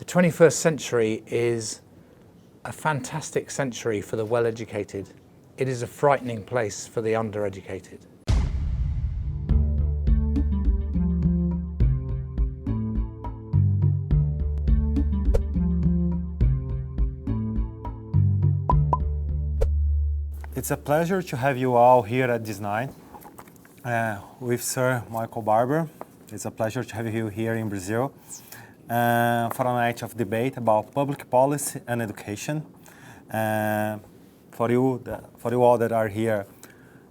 The 21st century is a fantastic century for the well-educated. It is a frightening place for the undereducated. It's a pleasure to have you all here at this night with Sir Michael Barber. It's a pleasure to have you here in Brazil for a night of debate about public policy and education. For you all that are here,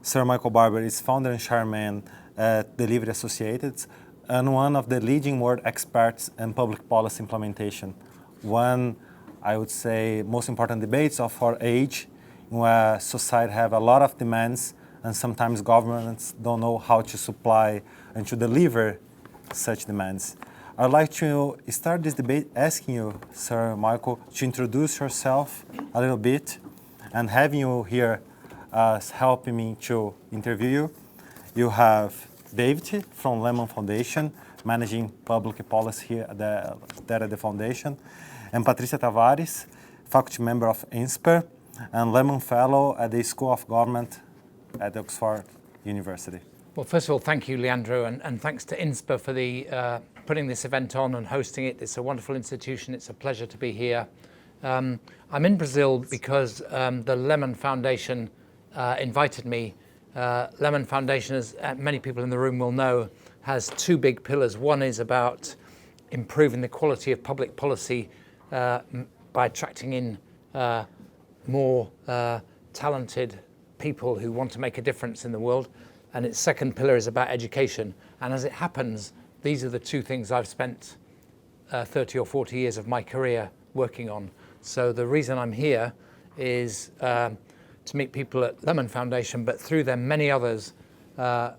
Sir Michael Barber is founder and chairman at Delivery Associates and one of the leading world experts in public policy implementation. One, I would say, most important debates of our age, where society have a lot of demands and sometimes governments don't know how to supply and to deliver such demands. I'd like to start this debate asking you, Sir Michael, to introduce yourself a little bit and having you here helping me to interview you. You have David from Lemann Foundation, managing public policy here at the foundation, and Patricia Tavares, faculty member of Insper and Lemann Fellow at the School of Government at Oxford University. Well, first of all, thank you, Leandro, and thanks to Insper for the putting this event on and hosting it. It's a wonderful institution. It's a pleasure to be here. I'm in Brazil because the Lemann Foundation invited me. Lemann Foundation, as many people in the room will know, has two big pillars. One is about improving the quality of public policy by attracting in more talented people who want to make a difference in the world. And its second pillar is about education. And as it happens, these are the two things I've spent 30 or 40 years of my career working on. So the reason I'm here is to meet people at Lemann Foundation, but through them many others,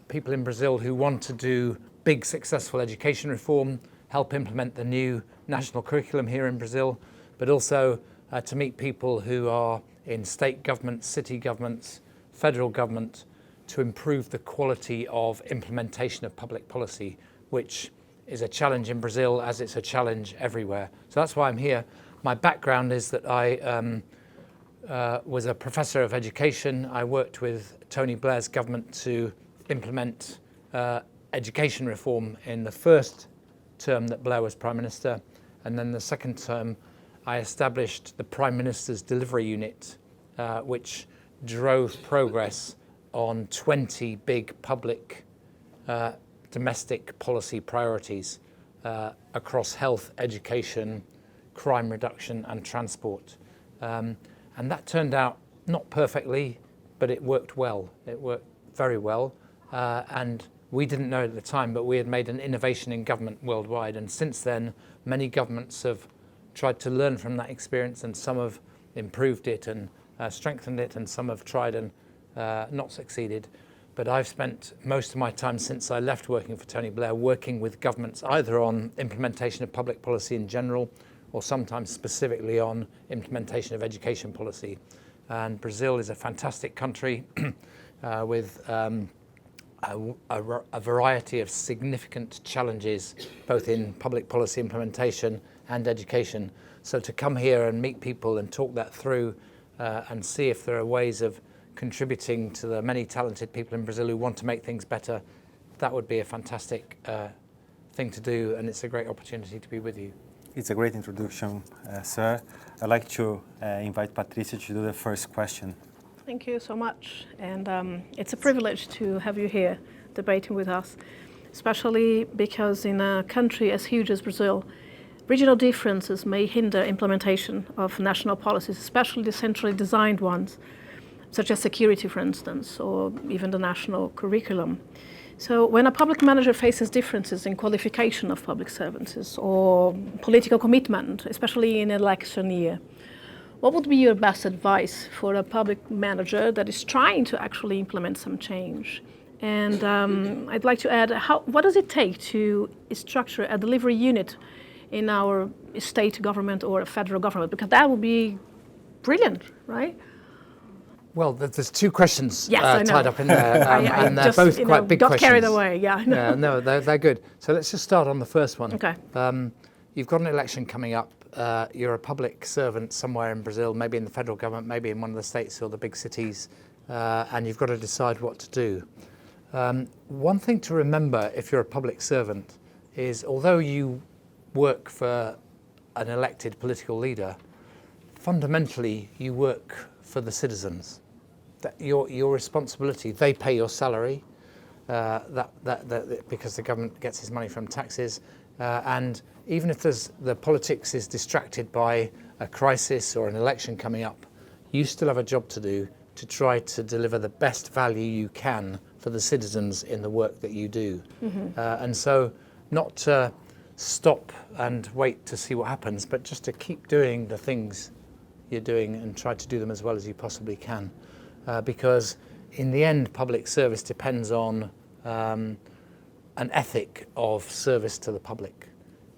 people in Brazil who want to do big successful education reform, help implement the new national curriculum here in Brazil, but also to meet people who are in state governments, city governments, federal government, to improve the quality of implementation of public policy, which is a challenge in Brazil as it's a challenge everywhere. So that's why I'm here. My background is that I was a professor of education. I worked with Tony Blair's government to implement education reform in the first term that Blair was Prime Minister, and then the second term I established the Prime Minister's Delivery Unit, which drove progress on 20 big public domestic policy priorities across health, education, crime reduction and transport. And that turned out not perfectly, but it worked well. It worked very well. And we didn't know at the time, but we had made an innovation in government worldwide. And since then, many governments have tried to learn from that experience, and some have improved it and strengthened it, and some have tried and not succeeded. But I've spent most of my time since I left working for Tony Blair working with governments either on implementation of public policy in general or sometimes specifically on implementation of education policy. And Brazil is a fantastic country with a variety of significant challenges both in public policy implementation and education. So to come here and meet people and talk that through and see if there are ways of contributing to the many talented people in Brazil who want to make things better, that would be a fantastic thing to do, and it's a great opportunity to be with you. It's a great introduction, sir. I'd like to invite Patricia to do the first question. Thank you so much, and it's a privilege to have you here debating with us, especially because in a country as huge as Brazil, regional differences may hinder implementation of national policies, especially the centrally designed ones, such as security, for instance, or even the national curriculum. So when a public manager faces differences in qualification of public servants or political commitment, especially in an election year, what would be your best advice for a public manager that is trying to actually implement some change? And I'd like to add, what does it take to structure a delivery unit in our state government or a federal government? Because that would be brilliant, right? Well, there's two questions yes, tied up in there, and they're both quite big questions. Got carried away, yeah. Yeah, no, they're good. So let's just start on the first one. Okay. you've got an election coming up, you're a public servant somewhere in Brazil, maybe in the federal government, maybe in one of the states or the big cities, and you've got to decide what to do. One thing to remember if you're a public servant is, although you work for an elected political leader, fundamentally you work for the citizens. That your responsibility, they pay your salary, because the government gets its money from taxes, and even if the politics is distracted by a crisis or an election coming up, you still have a job to do to try to deliver the best value you can for the citizens in the work that you do. And so not to stop and wait to see what happens, but just to keep doing the things you're doing and try to do them as well as you possibly can. Because in the end, public service depends on an ethic of service to the public.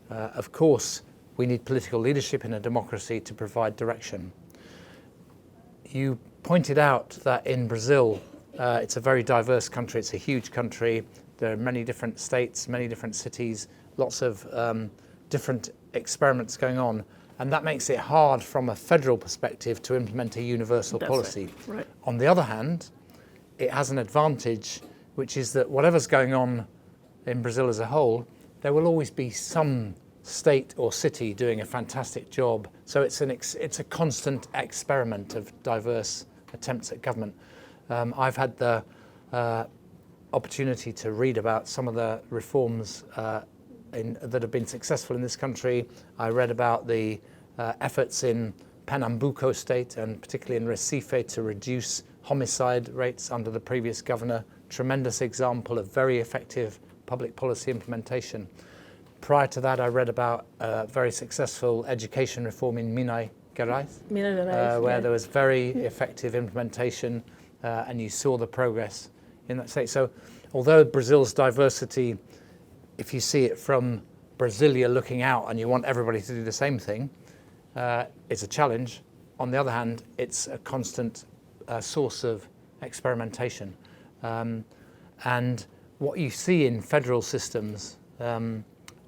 Of course, we need political leadership in a democracy to provide direction. You pointed out that in Brazil, it's a very diverse country. It's a huge country. There are many different states, many different cities, lots of different experiments going on. And that makes it hard from a federal perspective to implement a universal policy. Right. On the other hand, it has an advantage, which is that whatever's going on in Brazil as a whole, there will always be some state or city doing a fantastic job. So it's a constant experiment of diverse attempts at government. I've had the opportunity to read about some of the reforms that have been successful in this country. I read about the efforts in Pernambuco state and particularly in Recife to reduce homicide rates under the previous governor. Tremendous example of very effective public policy implementation. Prior to that, I read about very successful education reform in Minas Gerais, where there was very effective implementation, and you saw the progress in that state. So although Brazil's diversity, if you see it from Brasilia looking out and you want everybody to do the same thing, it's a challenge. On the other hand, it's a constant source of experimentation. And what you see in federal systems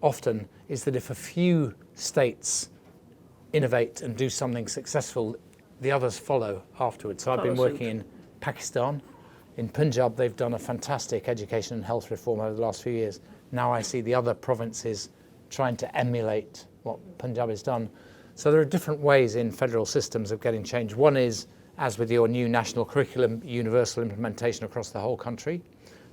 often is that if a few states innovate and do something successful, the others follow afterwards. So I've been working in Pakistan. In Punjab, they've done a fantastic education and health reform over the last few years. Now I see the other provinces trying to emulate what Punjab has done. So there are different ways in federal systems of getting change. One is, as with your new national curriculum, universal implementation across the whole country.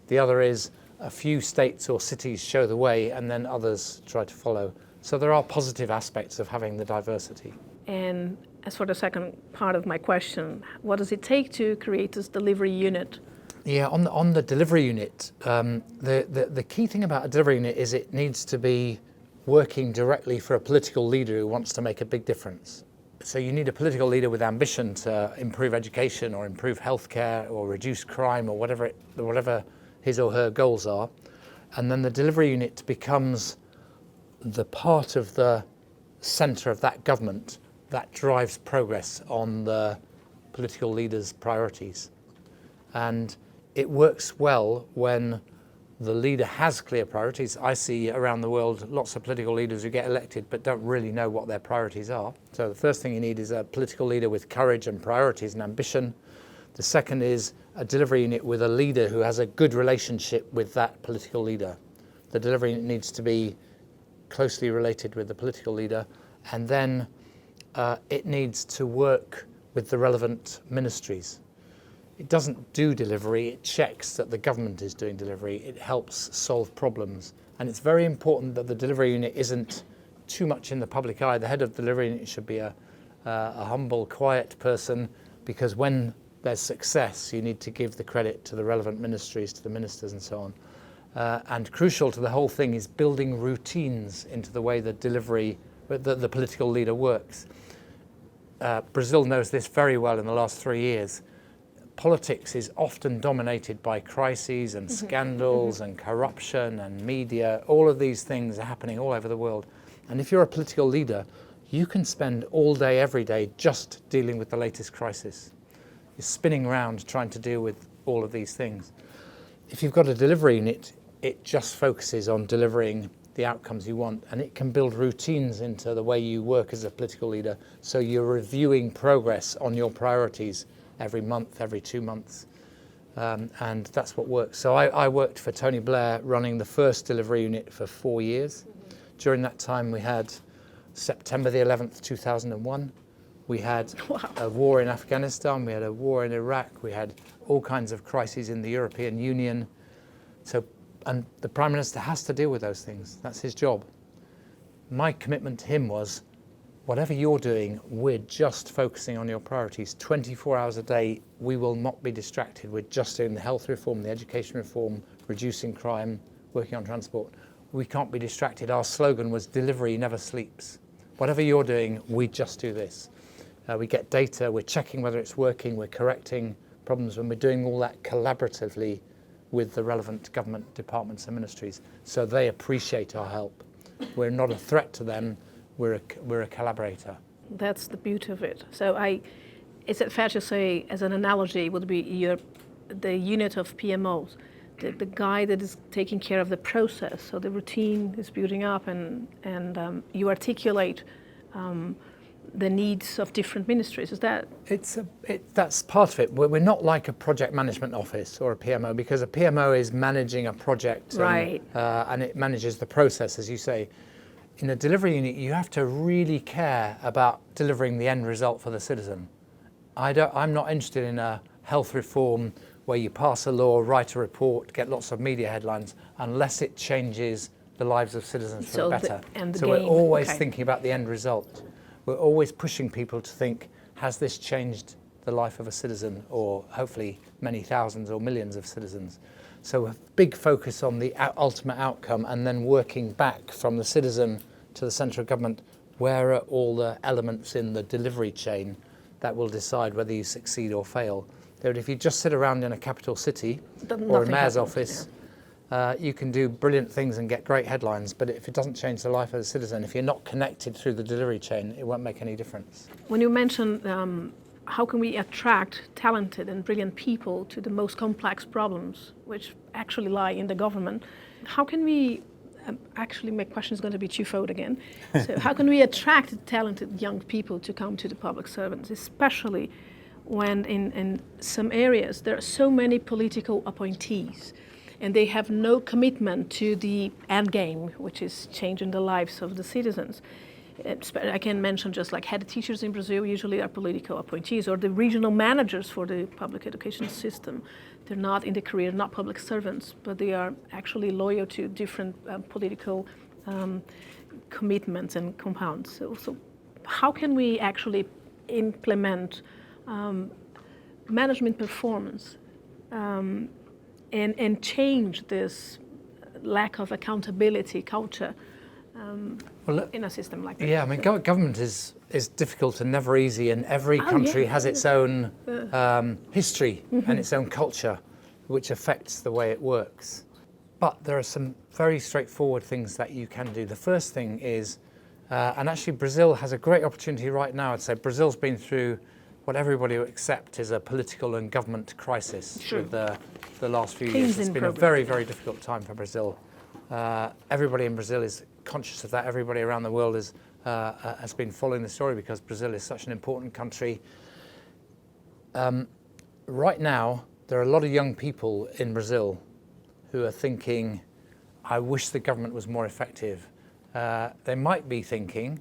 The other is a few states or cities show the way and then others try to follow. So there are positive aspects of having the diversity. And as for the second part of my question, what does it take to create this delivery unit? Yeah, on the delivery unit, the key thing about a delivery unit is it needs to be working directly for a political leader who wants to make a big difference. So you need a political leader with ambition to improve education or improve healthcare or reduce crime or whatever his or her goals are. And then the delivery unit becomes the part of the centre of that government that drives progress on the political leader's priorities. And it works well when the leader has clear priorities. I see around the world lots of political leaders who get elected but don't really know what their priorities are. So the first thing you need is a political leader with courage and priorities and ambition. The second is a delivery unit with a leader who has a good relationship with that political leader. The delivery unit needs to be closely related with the political leader, and then it needs to work with the relevant ministries. It doesn't do delivery, it checks that the government is doing delivery, it helps solve problems. And it's very important that the delivery unit isn't too much in the public eye. The head of the delivery unit should be a humble, quiet person, because when there's success, you need to give the credit to the relevant ministries, to the ministers and so on. And crucial to the whole thing is building routines into the way the political leader works. Brazil knows this very well in the last 3 years. Politics is often dominated by crises and scandals and corruption and media. All of these things are happening all over the world. And if you're a political leader, you can spend all day, every day, just dealing with the latest crisis. You're spinning around trying to deal with all of these things. If you've got a delivery unit, it just focuses on delivering the outcomes you want, and it can build routines into the way you work as a political leader, so you're reviewing progress on your priorities every month, every 2 months, and that's what works. So I worked for Tony Blair running the first delivery unit for 4 years. During that time we had September the 11th, 2001. We had a war in Afghanistan, we had a war in Iraq, we had all kinds of crises in the European Union. And the Prime Minister has to deal with those things. That's his job. My commitment to him was, whatever you're doing, we're just focusing on your priorities. 24 hours a day, we will not be distracted. We're just doing the health reform, the education reform, reducing crime, working on transport. We can't be distracted. Our slogan was, delivery never sleeps. Whatever you're doing, we just do this. We get data, we're checking whether it's working, we're correcting problems, and we're doing all that collaboratively with the relevant government departments and ministries, so they appreciate our help. We're not a threat to them, we're a collaborator. That's the beauty of it. So is it fair to say, as an analogy, would be the unit of PMOs, the guy that is taking care of the process, so the routine is building up, and you articulate the needs of different ministries. Is that? That's part of it. We're not like a project management office or a PMO, because a PMO is managing a project, right, and it manages the process, as you say. In a delivery unit, you have to really care about delivering the end result for the citizen. I'm not interested in a health reform where you pass a law, write a report, get lots of media headlines, unless it changes the lives of citizens for the better. So we're always thinking about the end result. We're always pushing people to think, has this changed the life of a citizen, or hopefully many thousands or millions of citizens? So a big focus on the ultimate outcome, and then working back from the citizen to the central government. Where are all the elements in the delivery chain that will decide whether you succeed or fail? That if you just sit around in a capital city or a mayor's office, you can do brilliant things and get great headlines, but if it doesn't change the life of the citizen, if you're not connected through the delivery chain, it won't make any difference. When you mentioned how can we attract talented and brilliant people to the most complex problems, which actually lie in the government, how can we, actually my question is going to be twofold again, so how can we attract talented young people to come to the public servants, especially when in some areas there are so many political appointees, and they have no commitment to the end game, which is changing the lives of the citizens. I can mention just like head teachers in Brazil usually are political appointees, or the regional managers for the public education system. They're not in the career, not public servants, but they are actually loyal to different political commitments and compounds. So how can we actually implement management performance and change this lack of accountability culture in a system like that? Yeah, I mean, government is difficult and never easy, and every country has its own history and its own culture, which affects the way it works. But there are some very straightforward things that you can do. The first thing is, and actually Brazil has a great opportunity right now. I'd say Brazil's been through what everybody will accept is a political and government crisis with the last few years. It's been a very, very difficult time for Brazil. Everybody in Brazil is conscious of that. Everybody around the world has been following the story, because Brazil is such an important country. Right now, there are a lot of young people in Brazil who are thinking, I wish the government was more effective. They might be thinking,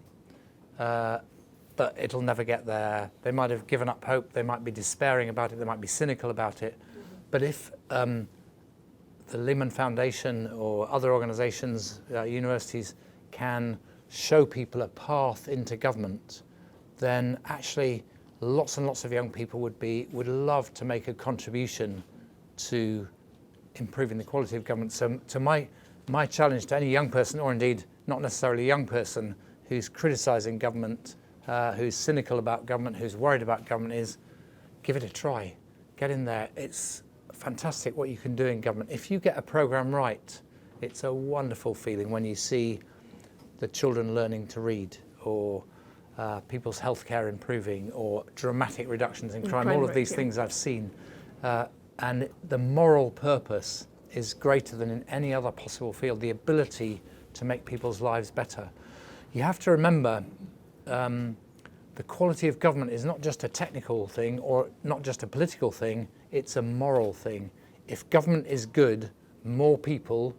but it'll never get there. They might have given up hope. They might be despairing about it. They might be cynical about it. But if the Lemann Foundation or other organizations, universities, can show people a path into government, then actually lots and lots of young people would love to make a contribution to improving the quality of government. So my challenge to any young person, or indeed not necessarily a young person, who's criticizing government, who's cynical about government, who's worried about government, is give it a try. Get in there. It's fantastic what you can do in government. If you get a program right, it's a wonderful feeling when you see the children learning to read, or people's healthcare improving, or dramatic reductions in crime. All of these things I've seen. And the moral purpose is greater than in any other possible field. The ability to make people's lives better. You have to remember the quality of government is not just a technical thing or not just a political thing, it's a moral thing. If government is good, more people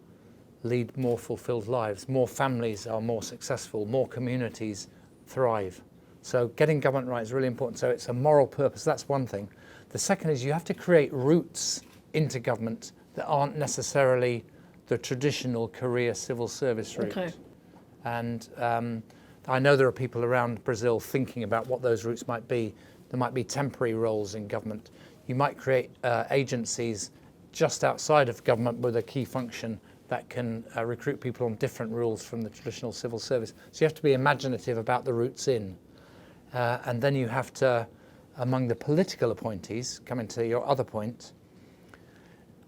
lead more fulfilled lives, more families are more successful, more communities thrive. So getting government right is really important. So it's a moral purpose, that's one thing. The second is you have to create routes into government that aren't necessarily the traditional career civil service route. Okay. And I know there are people around Brazil thinking about what those routes might be. There might be temporary roles in government. You might create agencies just outside of government with a key function that can recruit people on different rules from the traditional civil service. So you have to be imaginative about the routes in. And then you have to, among the political appointees, coming to your other point,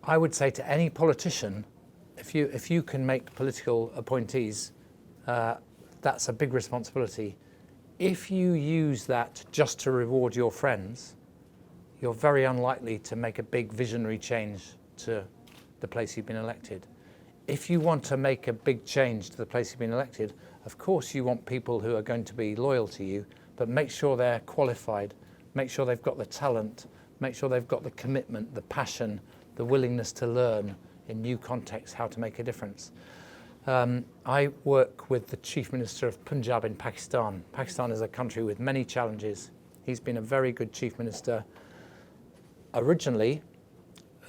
I would say to any politician, if you can make political appointees, that's a big responsibility. If you use that just to reward your friends, you're very unlikely to make a big visionary change to the place you've been elected. If you want to make a big change to the place you've been elected, of course you want people who are going to be loyal to you, but make sure they're qualified, make sure they've got the talent, make sure they've got the commitment, the passion, the willingness to learn in new contexts how to make a difference. I work with the Chief Minister of Punjab in Pakistan. Pakistan is a country with many challenges. He's been a very good Chief Minister. Originally,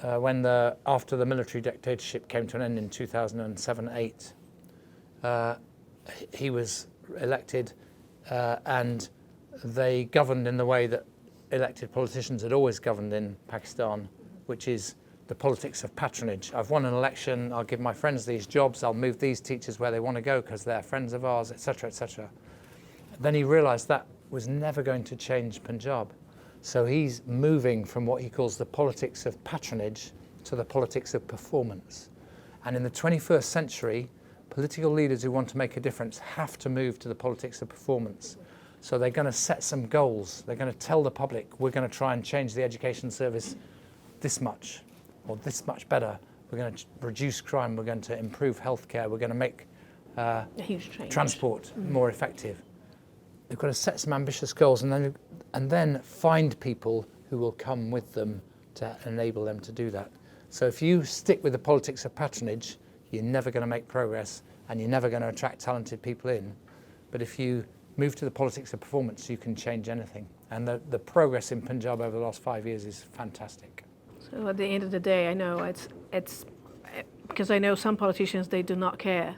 after the military dictatorship came to an end in 2007-8, he was elected and they governed in the way that elected politicians had always governed in Pakistan, which is the politics of patronage. I've won an election, I'll give my friends these jobs, I'll move these teachers where they want to go because they're friends of ours, etc., etc. Then he realized that was never going to change Punjab. So he's moving from what he calls the politics of patronage to the politics of performance. And in the 21st century, political leaders who want to make a difference have to move to the politics of performance. So they're going to set some goals. They're going to tell the public, we're going to try and change the education service this much, or this much better. We're going to reduce crime. We're going to improve healthcare. We're going to make a huge change. Transport more effective. They've got to set some ambitious goals and then find people who will come with them to enable them to do that. So if you stick with the politics of patronage, you're never going to make progress and you're never going to attract talented people in. But if you move to the politics of performance, you can change anything. And the progress in Punjab over the last 5 years is fantastic. So at the end of the day, I know it's because I know some politicians, they do not care,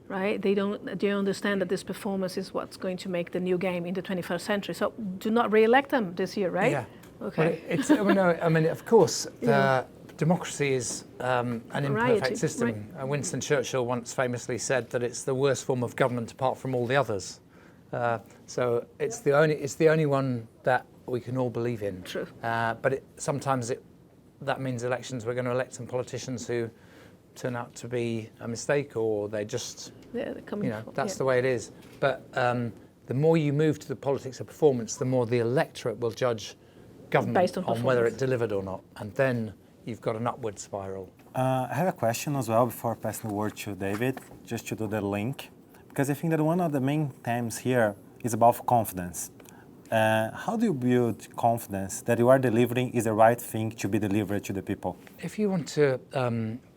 right? They understand that this performance is what's going to make the new game in the 21st century. So do not re-elect them this year, right? Yeah. Okay. I mean, of course, democracy is an imperfect system. Right. Winston Churchill once famously said that it's the worst form of government apart from all the others. So it's the only one that we can all believe in. True. But sometimes that means elections. We're going to elect some politicians who turn out to be a mistake, or they just, that's the way it is. But the more you move to the politics of performance, the more the electorate will judge government based on whether it delivered or not, and then you've got an upward spiral. I have a question as well before passing the word to David, just to do the link, because I think that one of the main themes here is about confidence. How do you build confidence that you are delivering is the right thing to be delivered to the people? If you want to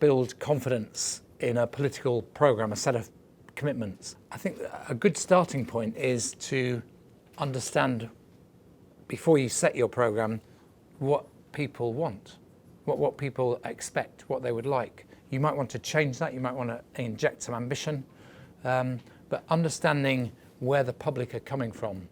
build confidence in a political program, a set of commitments, I think a good starting point is to understand, before you set your program, what people want, what people expect, what they would like. You might want to change that, you might want to inject some ambition, but understanding where the public are coming from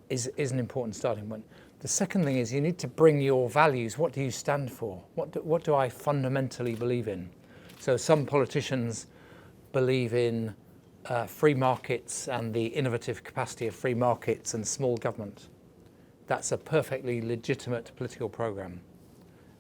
is an important starting point. The second thing is you need to bring your values. What do you stand for? What do I fundamentally believe in? So some politicians believe in free markets and the innovative capacity of free markets and small government. That's a perfectly legitimate political program.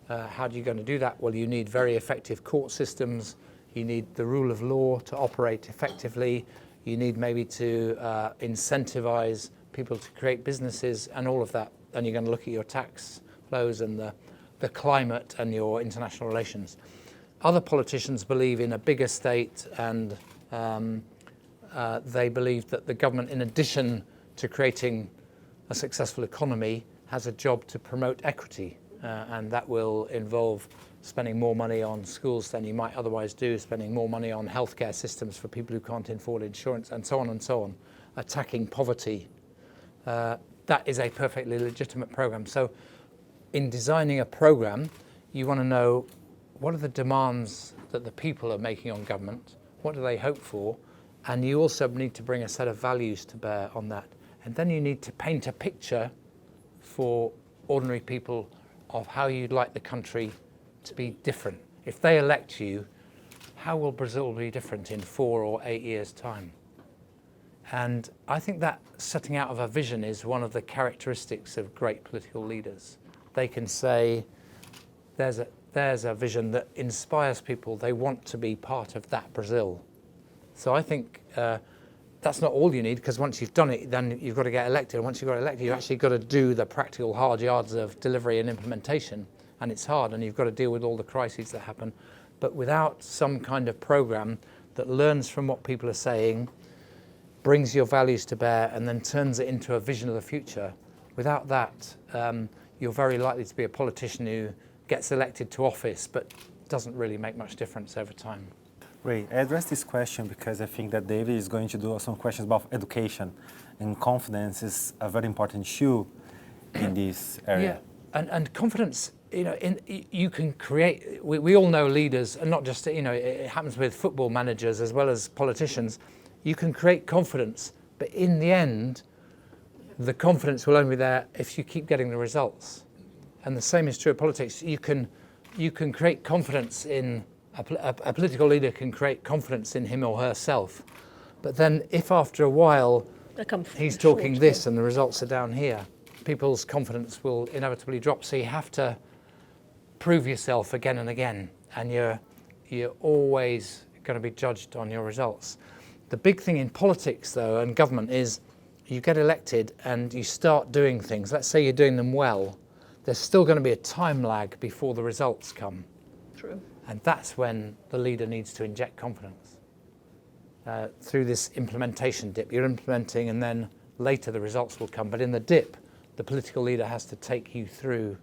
How are you going to do that? Well, you need very effective court systems. You need the rule of law to operate effectively. You need maybe to incentivize people to create businesses and all of that. And you're going to look at your tax flows and the climate and your international relations. Other politicians believe in a bigger state, and they believe that the government, in addition to creating a successful economy, has a job to promote equity, and that will involve spending more money on schools than you might otherwise do, spending more money on healthcare systems for people who can't afford insurance, and so on and so on, attacking poverty. That is a perfectly legitimate program. So in designing a program, you want to know what are the demands that the people are making on government, what do they hope for, and you also need to bring a set of values to bear on that. And then you need to paint a picture for ordinary people of how you'd like the country to be different. If they elect you, how will Brazil be different in 4 or 8 years' time? And I think that setting out of a vision is one of the characteristics of great political leaders. They can say, there's a vision that inspires people. They want to be part of that Brazil. So I think that's not all you need, because once you've done it, then you've got to get elected. And once you've got elected, you've actually got to do the practical hard yards of delivery and implementation. And it's hard, and you've got to deal with all the crises that happen. But without some kind of program that learns from what people are saying, brings your values to bear, and then turns it into a vision of the future, without that, you're very likely to be a politician who gets elected to office but doesn't really make much difference over time. Great. I addressed this question because I think that David is going to do some questions about education, and confidence is a very important issue in this area. Yeah, and confidence, you can create, we all know leaders, and not just, it happens with football managers as well as politicians. You can create confidence, but in the end, the confidence will only be there if you keep getting the results. And the same is true of politics. You can create confidence in, a political leader can create confidence in him or herself. But then if after a while he's talking this and the results are down here, people's confidence will inevitably drop. So you have to prove yourself again and again, and you're always going to be judged on your results. The big thing in politics, though, and government is you get elected and you start doing things. Let's say you're doing them well. There's still going to be a time lag before the results come. True. And that's when the leader needs to inject confidence. Through this implementation dip, you're implementing and then later the results will come. But in the dip, the political leader has to take you through,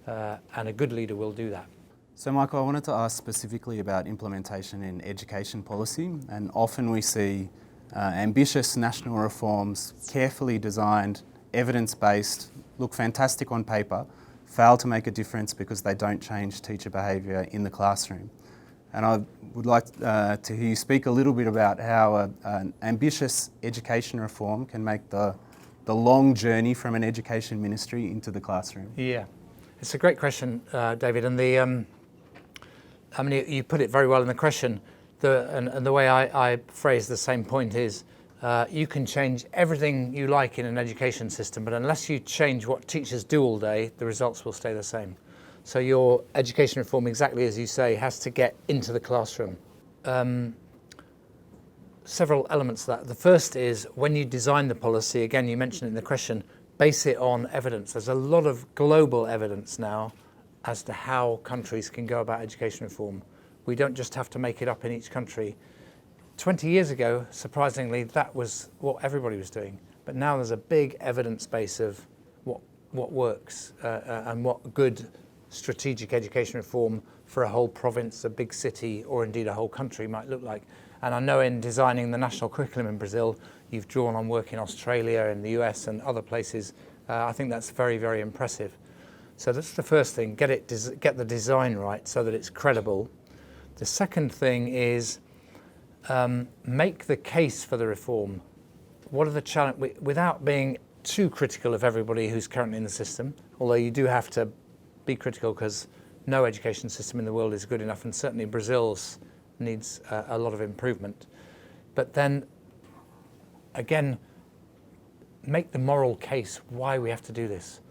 and a good leader will do that. So Michael, I wanted to ask specifically about implementation in education policy, and often we see ambitious national reforms, carefully designed, evidence-based, look fantastic on paper, fail to make a difference because they don't change teacher behaviour in the classroom. And I would like to hear you speak a little bit about how an ambitious education reform can make the long journey from an education ministry into the classroom. Yeah, it's a great question, David, and you put it very well in the question. And the way I phrase the same point is, you can change everything you like in an education system, but unless you change what teachers do all day, the results will stay the same. So your education reform, exactly as you say, has to get into the classroom. Several elements of that. The first is when you design the policy, again, you mentioned it in the question, base it on evidence. There's a lot of global evidence now as to how countries can go about education reform. We don't just have to make it up in each country. 20 years ago, surprisingly, that was what everybody was doing. But now there's a big evidence base of what works and what good strategic education reform for a whole province, a big city, or indeed a whole country might look like. And I know in designing the national curriculum in Brazil, you've drawn on work in Australia, in the US and other places. I think that's very, very impressive. So that's the first thing, get the design right so that it's credible. The second thing is make the case for the reform. What are the challenges, without being too critical of everybody who's currently in the system, although you do have to be critical because no education system in the world is good enough, and certainly Brazil's needs a lot of improvement. But then, again, make the moral case why we have to do this.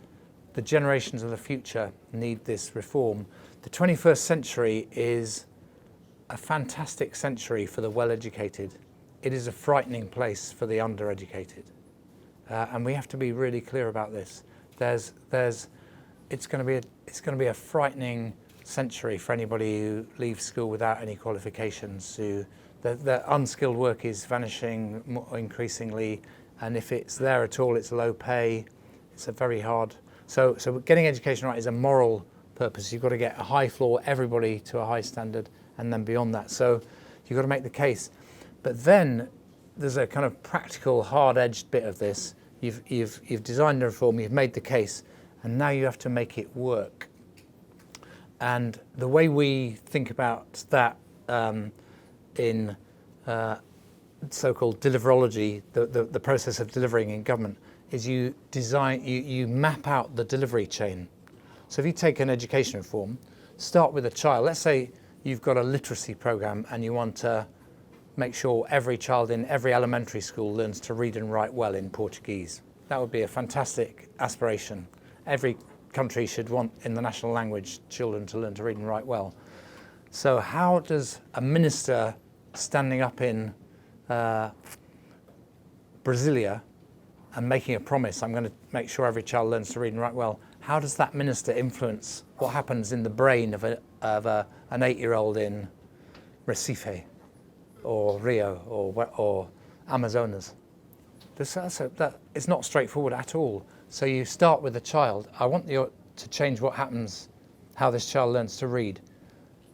The generations of the future need this reform. The 21st century is a fantastic century for the well-educated. It is a frightening place for the undereducated. And we have to be really clear about this. It's going to be a frightening century for anybody who leaves school without any qualifications. The unskilled work is vanishing increasingly, and if it's there at all, it's low pay. It's a very hard. So getting education right is a moral purpose. You've got to get a high floor, everybody to a high standard, and then beyond that. So you've got to make the case. But then there's a kind of practical, hard-edged bit of this. You've designed a reform, you've made the case, and now you have to make it work. And the way we think about that in so-called deliverology, the process of delivering in government, is you map out the delivery chain. So if you take an education reform, start with a child. Let's say you've got a literacy program and you want to make sure every child in every elementary school learns to read and write well in Portuguese. That would be a fantastic aspiration. Every country should want, in the national language, children to learn to read and write well. So how does a minister standing up in Brasilia and making a promise, I'm going to make sure every child learns to read and write well, how does that minister influence what happens in the brain of an 8-year-old in Recife or Rio or Amazonas? It's not straightforward at all. So you start with a child. I want you to change what happens, how this child learns to read.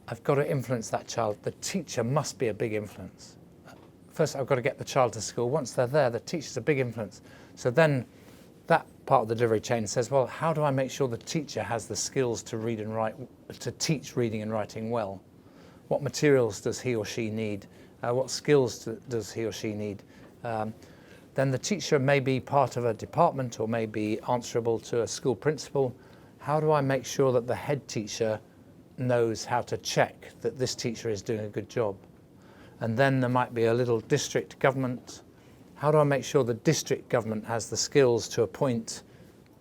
I've got to influence that child. The teacher must be a big influence. First, I've got to get the child to school. Once they're there, the teacher's a big influence. So then that part of the delivery chain says, well, how do I make sure the teacher has the skills to read and write, to teach reading and writing well? What materials does he or she need? What skills does he or she need? Then the teacher may be part of a department or may be answerable to a school principal. How do I make sure that the head teacher knows how to check that this teacher is doing a good job? And then there might be a little district government. How do I make sure the district government has the skills to appoint,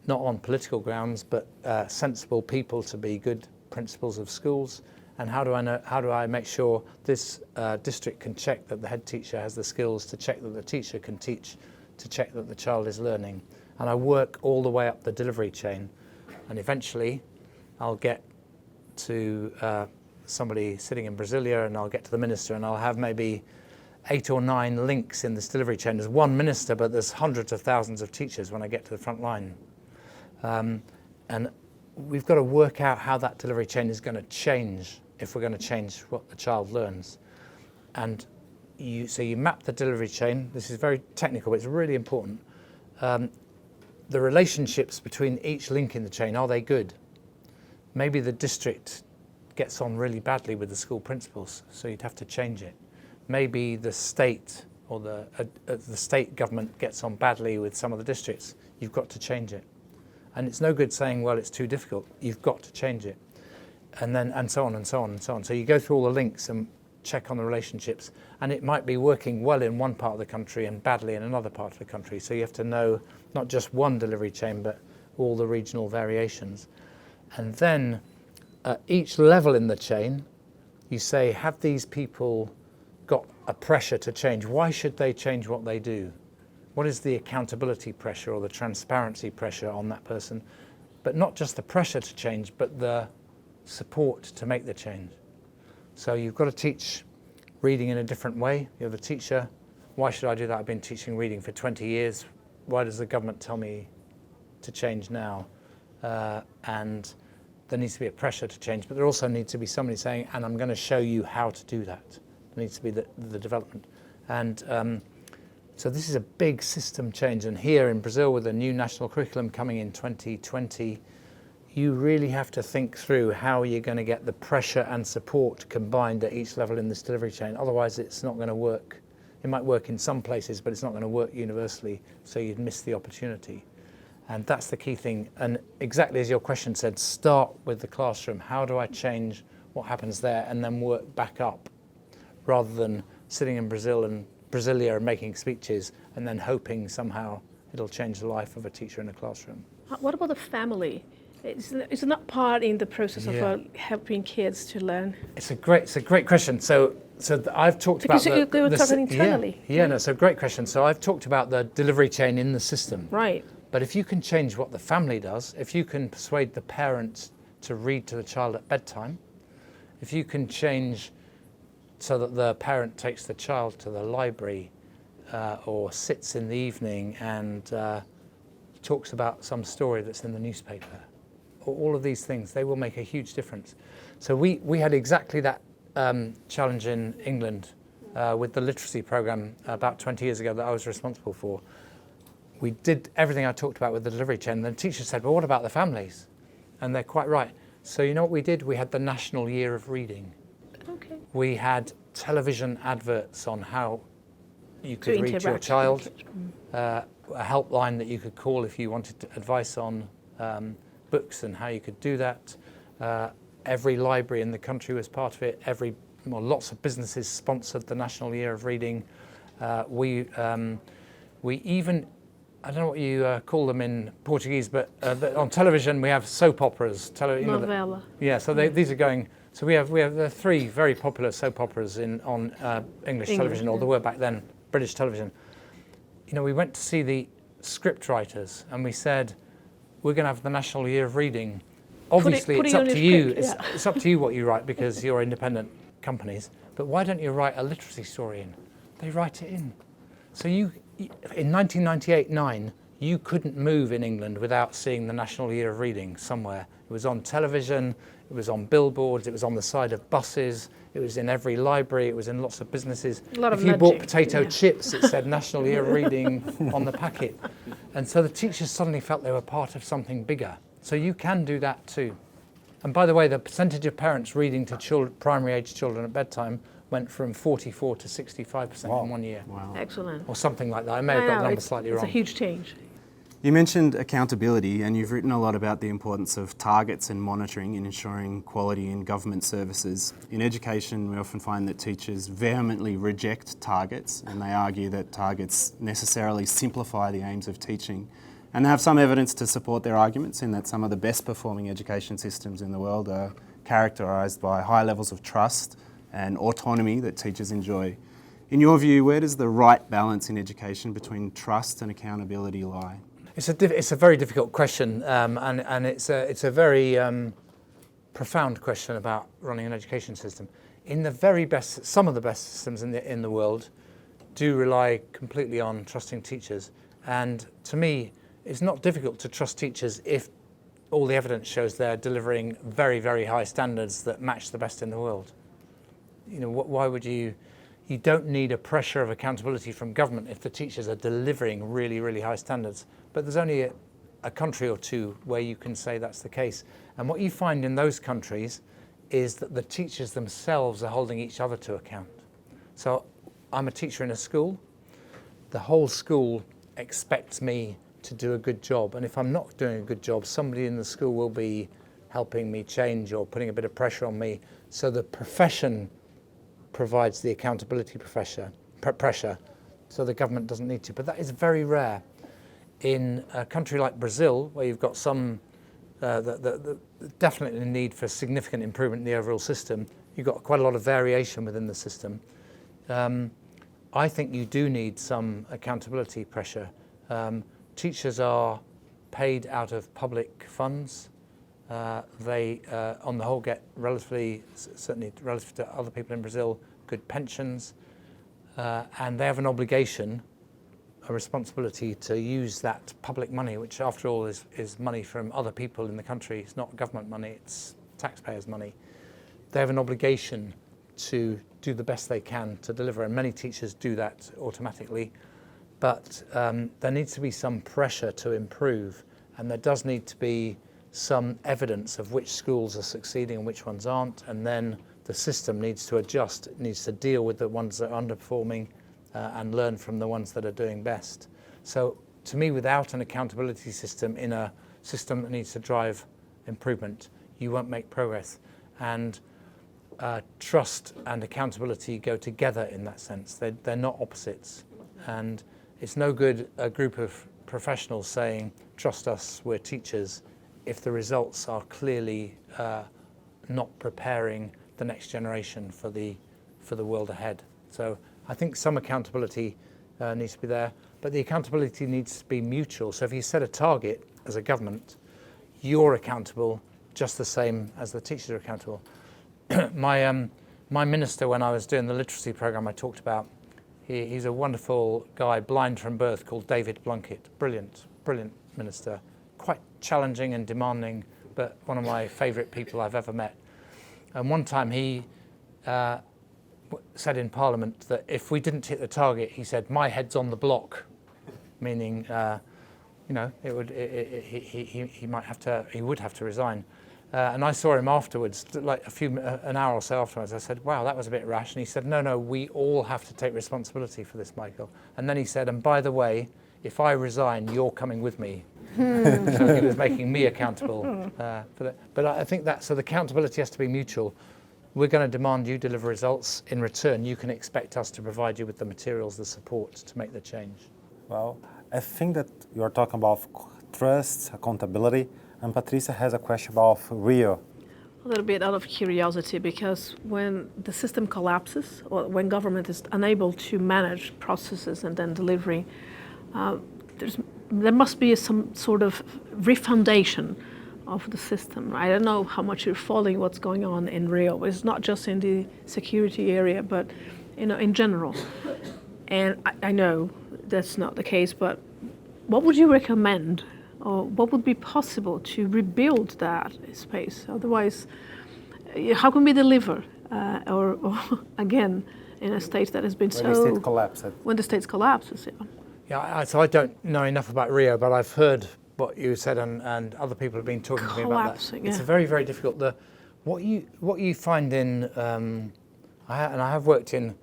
not on political grounds, but sensible people to be good principals of schools? And how do I make sure this district can check that the head teacher has the skills to check that the teacher can teach, to check that the child is learning? And I work all the way up the delivery chain. And eventually I'll get to somebody sitting in Brasilia, and I'll get to the minister, and I'll have maybe 8 or 9 links in this delivery chain. There's one minister, but there's hundreds of thousands of teachers when I get to the front line. And we've got to work out how that delivery chain is going to change if we're going to change what the child learns. And so you map the delivery chain. This is very technical, but it's really important. The relationships between each link in the chain, are they good? Maybe the district gets on really badly with the school principals, so you'd have to change it. Maybe the state or the state government gets on badly with some of the districts. You've got to change it. And it's no good saying, well, it's too difficult. You've got to change it. And so on and so on and so on. So you go through all the links and check on the relationships. And it might be working well in one part of the country and badly in another part of the country. So you have to know not just one delivery chain, but all the regional variations. And then at each level in the chain, you say, have these people got a pressure to change? Why should they change what they do? What is the accountability pressure or the transparency pressure on that person? But not just the pressure to change, but the support to make the change. So you've got to teach reading in a different way. You're the teacher. Why should I do that? I've been teaching reading for 20 years. Why does the government tell me to change now? And there needs to be a pressure to change, but there also needs to be somebody saying, and I'm going to show you how to do that. There needs to be the development. And so this is a big system change. And here in Brazil, with a new national curriculum coming in 2020, you really have to think through how you're going to get the pressure and support combined at each level in this delivery chain. Otherwise, it's not going to work. It might work in some places, but it's not going to work universally, so you'd miss the opportunity. And that's the key thing. And exactly as your question said, start with the classroom. How do I change what happens there and then work back up, rather than sitting in Brasilia and making speeches and then hoping somehow it'll change the life of a teacher in a classroom. What about the family? It's not part in the process of helping kids to learn. It's a great question. So I've talked about because they were talking internally. No, so great question. So I've talked about the delivery chain in the system. Right. But if you can change what the family does, if you can persuade the parents to read to the child at bedtime, if you can change so that the parent takes the child to the library or sits in the evening and talks about some story that's in the newspaper, all of these things, they will make a huge difference. So we had exactly that challenge in England with the literacy program about 20 years ago that I was responsible for. We did everything I talked about with the delivery chain, and the teacher said, well, what about the families? And they're quite right. So you know what we did? We had the National Year of Reading. Okay. We had television adverts on how you could read to your child, a helpline that you could call if you wanted advice on books and how you could do that. Every library in the country was part of it. Lots of businesses sponsored the National Year of Reading. We even, I don't know what you call them in Portuguese, but on television we have soap operas. Novella. Yeah, so these are going. So we have the 3 very popular soap operas on English television, or there were back then, British television. You know, we went to see the script writers and we said, we're going to have the National Year of Reading. Obviously, it's up to you. It's up to you what you write because you're independent companies. But why don't you write a literacy story in? They write it in. So in 1998-9, you couldn't move in England without seeing the National Year of Reading somewhere. It was on television, it was on billboards, it was on the side of buses, it was in every library, it was in lots of businesses. If you bought potato chips, it said National Year of Reading on the packet. And so the teachers suddenly felt they were part of something bigger. So you can do that too. And by the way, the percentage of parents reading to primary age children at bedtime went from 44 to 65% in 1 year. Wow. Excellent. Or something like that. I may have got the number slightly wrong. It's a huge change. You mentioned accountability, and you've written a lot about the importance of targets and monitoring in ensuring quality in government services. In education, we often find that teachers vehemently reject targets, and they argue that targets necessarily simplify the aims of teaching. And they have some evidence to support their arguments in that some of the best performing education systems in the world are characterised by high levels of trust and autonomy that teachers enjoy. In your view, where does the right balance in education between trust and accountability lie? It's a very difficult question, and it's a very profound question about running an education system. In the very best, some of the best systems in the world do rely completely on trusting teachers. And to me, it's not difficult to trust teachers if all the evidence shows they're delivering very, very high standards that match the best in the world. You know, why would you don't need a pressure of accountability from government if the teachers are delivering really, really high standards. But there's only a country or two where you can say that's the case. And what you find in those countries is that the teachers themselves are holding each other to account. So I'm a teacher in a school. The whole school expects me to do a good job. And if I'm not doing a good job, somebody in the school will be helping me change or putting a bit of pressure on me. So the profession provides the accountability pressure, so the government doesn't need to. But that is very rare. In a country like Brazil, where you've got some definitely need for significant improvement in the overall system, you've got quite a lot of variation within the system. I think you do need some accountability pressure. Teachers are paid out of public funds. They, on the whole, get certainly relative to other people in Brazil, good pensions, and they have an obligation, a responsibility to use that public money, which after all is money from other people in the country. It's not government money, it's taxpayers' money. They have an obligation to do the best they can to deliver, and many teachers do that automatically. But there needs to be some pressure to improve, and there does need to be some evidence of which schools are succeeding and which ones aren't, and then the system needs to adjust. It needs to deal with the ones that are underperforming and learn from the ones that are doing best. So to me, without an accountability system in a system that needs to drive improvement, you won't make progress. And trust and accountability go together in that sense. They're not opposites. And it's no good a group of professionals saying, trust us, we're teachers, if the results are clearly not preparing the next generation for the world ahead. So I think some accountability needs to be there, but the accountability needs to be mutual. So if you set a target as a government, you're accountable just the same as the teachers are accountable. my minister, when I was doing the literacy program I talked about, he's a wonderful guy, blind from birth, called David Blunkett. Brilliant minister. Quite challenging and demanding, but one of my favourite people I've ever met. And one time he said in Parliament that if we didn't hit the target, he said, "My head's on the block," meaning, he would have to resign. And I saw him afterwards, like an hour or so afterwards. I said, "Wow, that was a bit rash." And he said, "No, we all have to take responsibility for this, Michael." And then he said, "And by the way, if I resign, you're coming with me." So he was making me accountable for that. But I think so the accountability has to be mutual. We're going to demand you deliver results. In return, you can expect us to provide you with the materials, the support to make the change. Well, I think that you're talking about trust, accountability, and Patricia has a question about Rio. A little bit out of curiosity, because when the system collapses or when government is unable to manage processes and then delivery, there must be some sort of refoundation of the system. I don't know how much you're following what's going on in Rio. It's not just in the security area, but in general. And I know that's not the case, but what would you recommend, or what would be possible to rebuild that space? Otherwise, how can we deliver, or again, in a state that has been When the state collapses. When the state collapses, yeah. Yeah, so I don't know enough about Rio, but I've heard what you said, and other people have been talking to me about that. Yeah. It's a very, very difficult. What you find in, I have worked in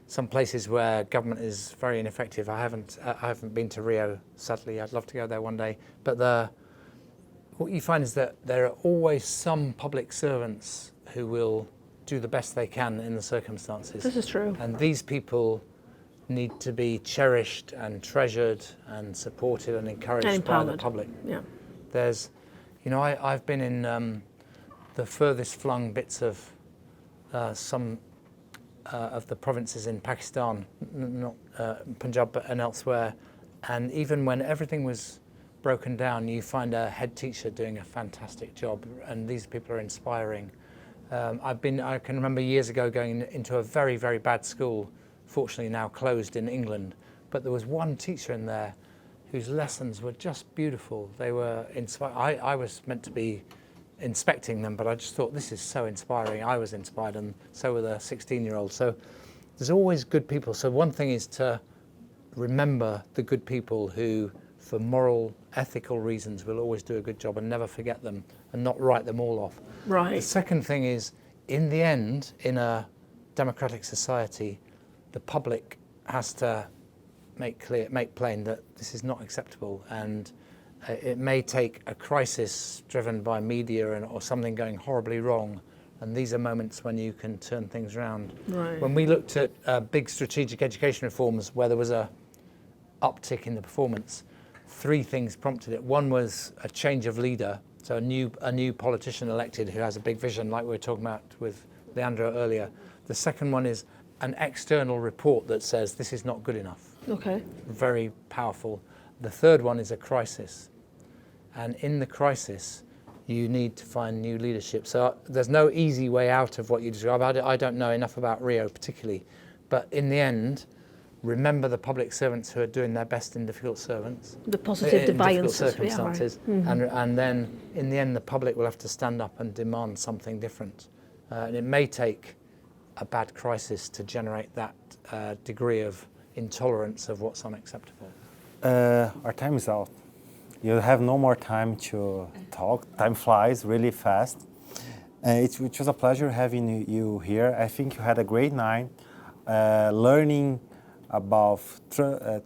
some places where government is very ineffective. I haven't been to Rio, sadly. I'd love to go there one day. But what you find is that there are always some public servants who will do the best they can in the circumstances. This is true. And these people need to be cherished and treasured and supported and encouraged by the public. Yeah. There's, I've been in the furthest flung bits of some of the provinces in Pakistan, not Punjab and elsewhere, and even when everything was broken down, you find a head teacher doing a fantastic job, and these people are inspiring. I can remember years ago going into a very, very bad school, fortunately now closed in England, but there was one teacher in there whose lessons were just beautiful. They were inspiring. I was meant to be inspecting them, but I just thought, this is so inspiring. I was inspired, and so were the 16-year-olds. So there's always good people. So one thing is to remember the good people who, for moral, ethical reasons, will always do a good job, and never forget them and not write them all off. Right. The second thing is, in the end, in a democratic society, the public has to make plain that this is not acceptable, and it may take a crisis driven by media or something going horribly wrong, and these are moments when you can turn things around. Right. When we looked at big strategic education reforms where there was a uptick in the performance, three things prompted it. One was a change of leader, so a new politician elected who has a big vision, like we were talking about with Leandro earlier. The second one is an external report that says this is not good enough. Okay. Very powerful. The third one is a crisis. And in the crisis, you need to find new leadership. So there's no easy way out of what you describe. I don't know enough about Rio particularly, but in the end, remember the public servants who are doing their best in difficult circumstances. Yeah, right. And then in the end, the public will have to stand up and demand something different. And it may take a bad crisis to generate that degree of intolerance of what's unacceptable. Our time is out. You have no more time to talk. Time flies really fast. It was a pleasure having you here. I think you had a great night learning about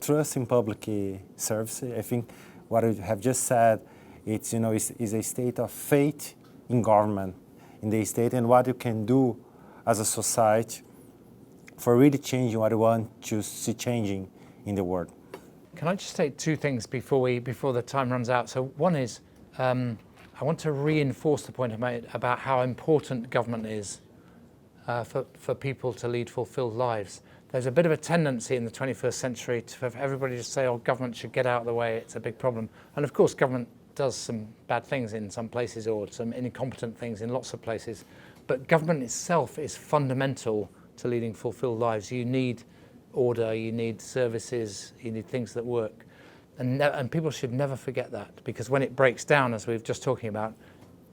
trust in public services. I think what you have just said, it's is a state of faith in government, in the state, and what you can do as a society for really changing what you want to see changing in the world. Can I just say two things before the time runs out? So one is, I want to reinforce the point I made about how important government is for people to lead fulfilled lives. There's a bit of a tendency in the 21st century for everybody to say, oh, government should get out of the way, it's a big problem. And of course, government does some bad things in some places or some incompetent things in lots of places. But government itself is fundamental to leading fulfilled lives. You need order, you need services, you need things that work. And people should never forget that, because when it breaks down, as we've just talking about,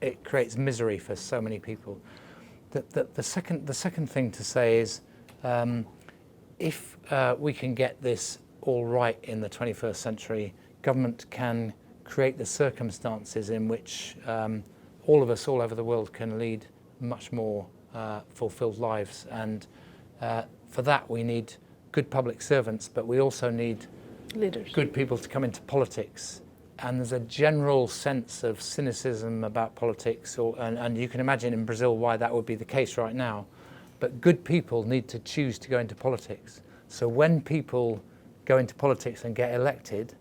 it creates misery for so many people. The second thing to say is, if we can get this all right in the 21st century, government can create the circumstances in which all of us all over the world can lead much more fulfilled lives. And for that we need good public servants, but we also need leaders, good people to come into politics. And there's a general sense of cynicism about politics, and you can imagine in Brazil why that would be the case right now. But good people need to choose to go into politics. So when people go into politics and get elected,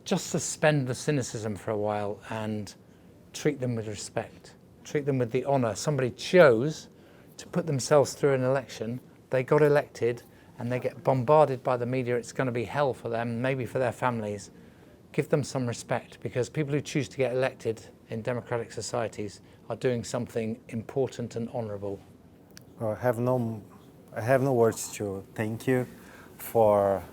just suspend the cynicism for a while and treat them with respect. Treat them with the honour. Somebody chose to put themselves through an election, they got elected, and they get bombarded by the media. It's going to be hell for them, maybe for their families. Give them some respect, because people who choose to get elected in democratic societies are doing something important and honourable. I have no words to thank you for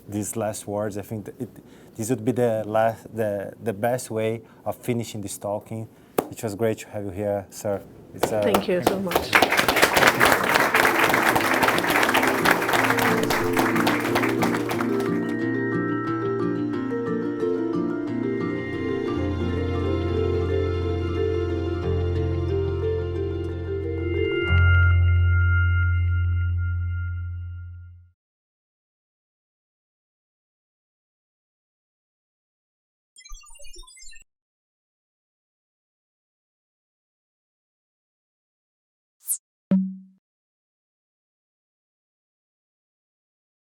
these last words. I think that this would be the best way of finishing this talking. It was great to have you here, sir. Thank you so much.